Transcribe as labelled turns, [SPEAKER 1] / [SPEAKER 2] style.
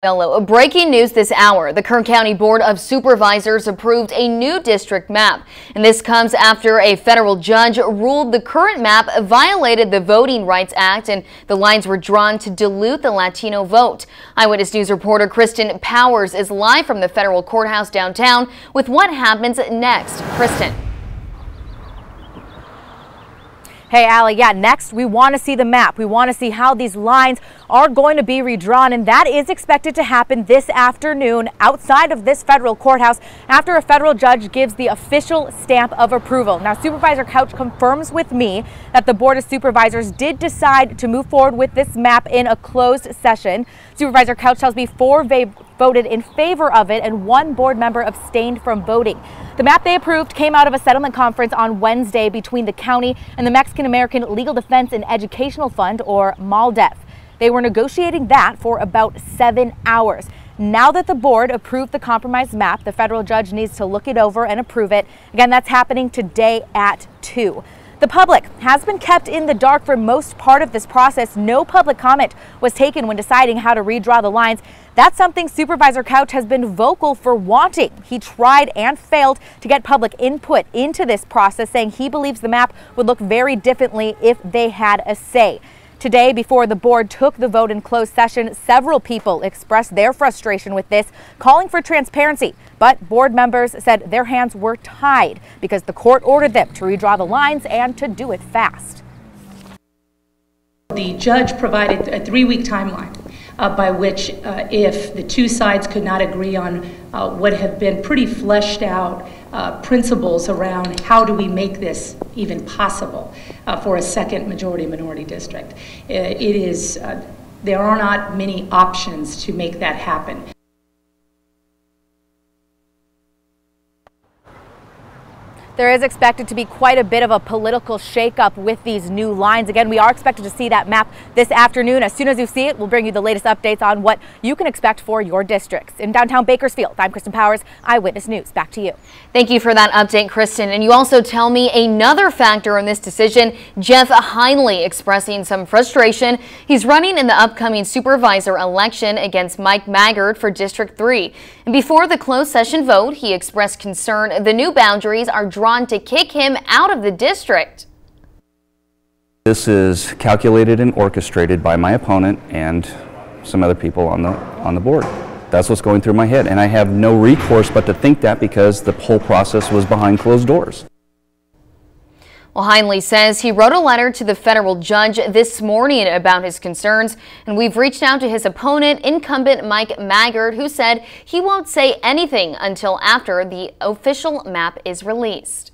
[SPEAKER 1] Breaking news this hour. The Kern County Board of Supervisors approved a new district map. And this comes after a federal judge ruled the current map violated the Voting Rights Act and the lines were drawn to dilute the Latino vote. Eyewitness News reporter Kristen Powers is live from the federal courthouse downtown with what happens next. Kristen.
[SPEAKER 2] Hey, Allie, next we want to see the map. We want to see how these lines are going to be redrawn, and that is expected to happen this afternoon outside of this federal courthouse after a federal judge gives the official stamp of approval. Now, Supervisor Couch confirms with me that the Board of Supervisors did decide to move forward with this map in a closed session. Supervisor Couch tells me 4 voted in favor of it and 1 board member abstained from voting. The map they approved came out of a settlement conference on Wednesday between the county and the Mexican American Legal Defense and Educational Fund, or MALDEF. They were negotiating that for about 7 hours. Now that the board approved the compromise map, the federal judge needs to look it over and approve it. Again, that's happening today at 2. The public has been kept in the dark for most part of this process. No public comment was taken when deciding how to redraw the lines. That's something Supervisor Couch has been vocal for wanting. He tried and failed to get public input into this process, saying he believes the map would look very differently if they had a say. Today, before the board took the vote in closed session, several people expressed their frustration with this, calling for transparency. But board members said their hands were tied because the court ordered them to redraw the lines and to do it fast.
[SPEAKER 3] The judge provided a 3-week timeline by which if the 2 sides could not agree on what have been pretty fleshed out principles around how do we make this even possible for a second majority-minority district. There are not many options to make that happen.
[SPEAKER 2] There is expected to be quite a bit of a political shakeup with these new lines. Again, we are expected to see that map this afternoon. As soon as you see it, we'll bring you the latest updates on what you can expect for your districts. In downtown Bakersfield, I'm Kristen Powers, Eyewitness News. Back to you.
[SPEAKER 1] Thank you for that update, Kristen. And you also tell me another factor in this decision, Jeff Heinley expressing some frustration. He's running in the upcoming supervisor election against Mike Maggard for District 3. And before the closed session vote, he expressed concern the new boundaries are drawn to kick him out of the district.
[SPEAKER 4] This is calculated and orchestrated by my opponent and some other people on the board. That's what's going through my head, and I have no recourse but to think that because the whole process was behind closed doors.
[SPEAKER 1] Well, Heinley says he wrote a letter to the federal judge this morning about his concerns, and we've reached out to his opponent, incumbent Mike Maggard, who said he won't say anything until after the official map is released.